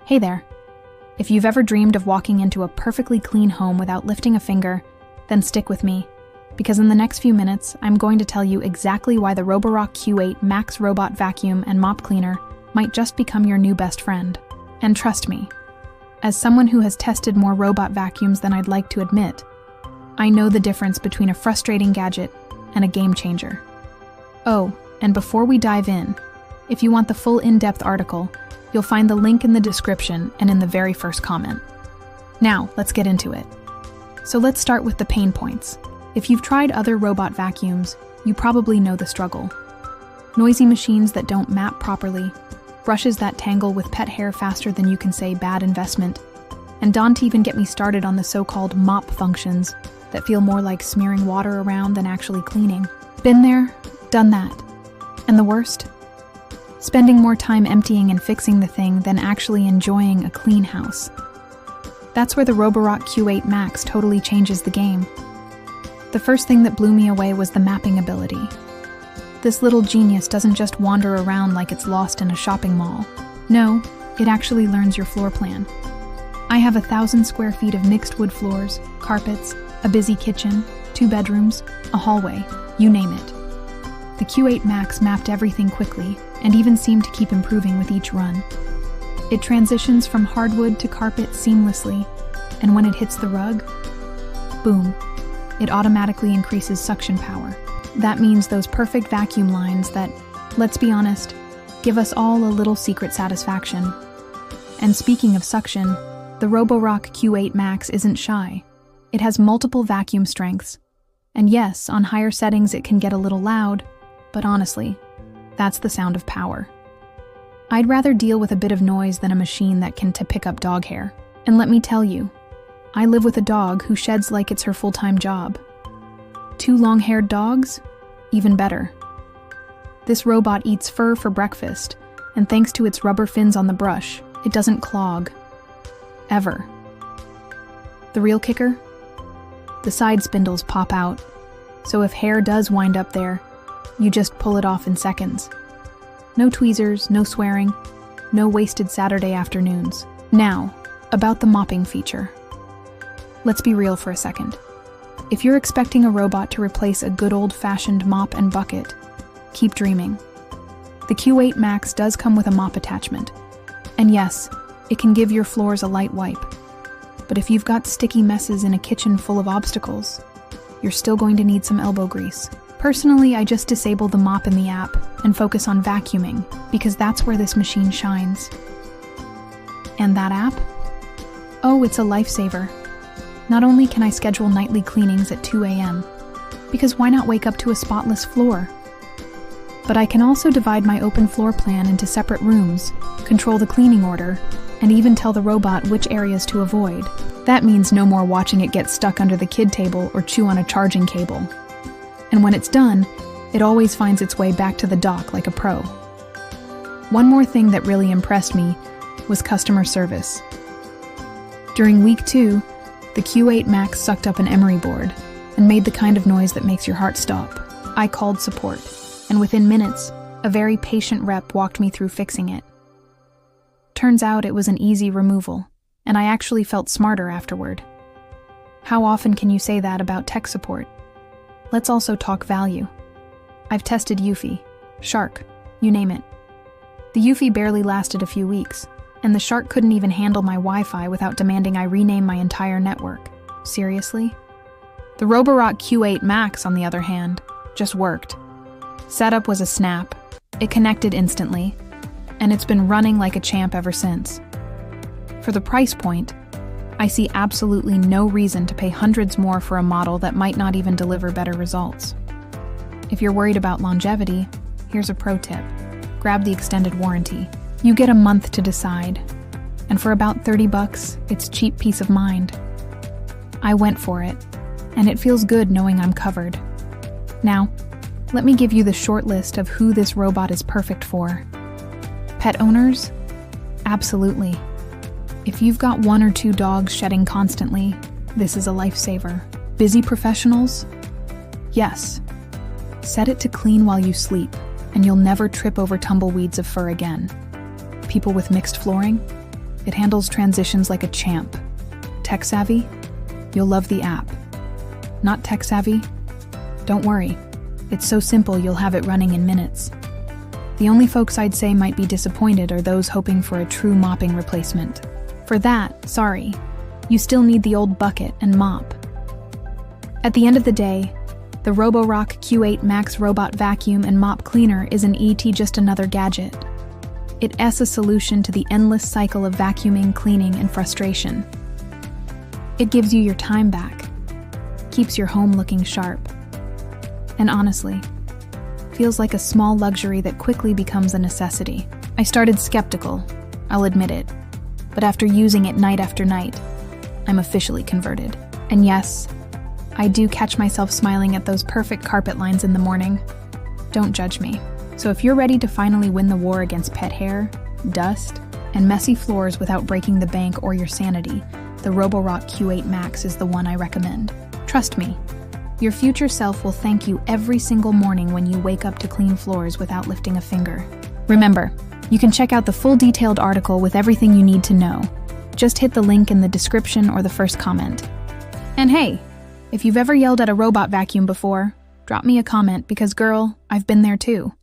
Hey there. If you've ever dreamed of walking into a perfectly clean home without lifting a finger, then stick with me, because in the next few minutes, I'm going to tell you exactly why the Roborock Q8 Max robot vacuum and mop cleaner might just become your new best friend. And trust me, as someone who has tested more robot vacuums than I'd like to admit, I know the difference between a frustrating gadget and a game changer. Oh, and before we dive in, if you want the full in-depth article, you'll find the link in the description and in the very first comment. Now, let's get into it. So let's start with the pain points. If you've tried other robot vacuums, you probably know the struggle. Noisy machines that don't map properly, brushes that tangle with pet hair faster than you can say bad investment, and don't even get me started on the so-called mop functions that feel more like smearing water around than actually cleaning. Been there, done that. And the worst? Spending more time emptying and fixing the thing than actually enjoying a clean house. That's where the Roborock Q8 Max totally changes the game. The first thing that blew me away was the mapping ability. This little genius doesn't just wander around like it's lost in a shopping mall. No, it actually learns your floor plan. I have 1,000 square feet of mixed wood floors, carpets, a busy kitchen, 2 bedrooms, a hallway, you name it. The Q8 Max mapped everything quickly, and even seemed to keep improving with each run. It transitions from hardwood to carpet seamlessly, and when it hits the rug, boom, it automatically increases suction power. That means those perfect vacuum lines that, let's be honest, give us all a little secret satisfaction. And speaking of suction, the Roborock Q8 Max isn't shy. It has multiple vacuum strengths. And yes, on higher settings it can get a little loud, but honestly, that's the sound of power. I'd rather deal with a bit of noise than a machine that can pick up dog hair. And let me tell you, I live with a dog who sheds like it's her full-time job. 2 long-haired dogs? Even better. This robot eats fur for breakfast, and thanks to its rubber fins on the brush, it doesn't clog. Ever. The real kicker? The side spindles pop out, so if hair does wind up there, you just pull it off in seconds. No tweezers, no swearing, no wasted Saturday afternoons. Now, about the mopping feature. Let's be real for a second. If you're expecting a robot to replace a good old-fashioned mop and bucket, keep dreaming. The Q8 Max does come with a mop attachment. And yes, it can give your floors a light wipe. But if you've got sticky messes in a kitchen full of obstacles, you're still going to need some elbow grease. Personally, I just disable the mop in the app and focus on vacuuming, because that's where this machine shines. And that app? Oh, it's a lifesaver. Not only can I schedule nightly cleanings at 2 a.m., because why not wake up to a spotless floor? But I can also divide my open floor plan into separate rooms, control the cleaning order, and even tell the robot which areas to avoid. That means no more watching it get stuck under the kid table or chew on a charging cable. And when it's done, it always finds its way back to the dock like a pro. One more thing that really impressed me was customer service. During week 2, the Q8 Max sucked up an emery board and made the kind of noise that makes your heart stop. I called support, and within minutes, a very patient rep walked me through fixing it. Turns out it was an easy removal, and I actually felt smarter afterward. How often can you say that about tech support? Let's also talk value. I've tested Eufy, Shark, you name it. The Eufy barely lasted a few weeks, and the Shark couldn't even handle my Wi-Fi without demanding I rename my entire network. Seriously? The Roborock Q8 Max, on the other hand, just worked. Setup was a snap, it connected instantly, and it's been running like a champ ever since. For the price point, I see absolutely no reason to pay hundreds more for a model that might not even deliver better results. If you're worried about longevity, here's a pro tip. Grab the extended warranty. You get a month to decide, and for about $30, it's cheap peace of mind. I went for it, and it feels good knowing I'm covered. Now, let me give you the short list of who this robot is perfect for. Pet owners? Absolutely. If you've got 1 or 2 dogs shedding constantly, this is a lifesaver. Busy professionals? Yes. Set it to clean while you sleep, and you'll never trip over tumbleweeds of fur again. People with mixed flooring? It handles transitions like a champ. Tech savvy? You'll love the app. Not tech savvy? Don't worry. It's so simple you'll have it running in minutes. The only folks I'd say might be disappointed are those hoping for a true mopping replacement. For that, sorry, you still need the old bucket and mop. At the end of the day, the Roborock Q8 Max robot vacuum and mop cleaner isn't just another gadget. It's a solution to the endless cycle of vacuuming, cleaning, and frustration. It gives you your time back, keeps your home looking sharp, and honestly, feels like a small luxury that quickly becomes a necessity. I started skeptical, I'll admit it, but after using it night after night, I'm officially converted. And yes, I do catch myself smiling at those perfect carpet lines in the morning. Don't judge me. So if you're ready to finally win the war against pet hair, dust, and messy floors without breaking the bank or your sanity, the Roborock Q8 Max is the one I recommend. Trust me, your future self will thank you every single morning when you wake up to clean floors without lifting a finger. Remember, you can check out the full detailed article with everything you need to know. Just hit the link in the description or the first comment. And hey, if you've ever yelled at a robot vacuum before, drop me a comment because girl, I've been there too.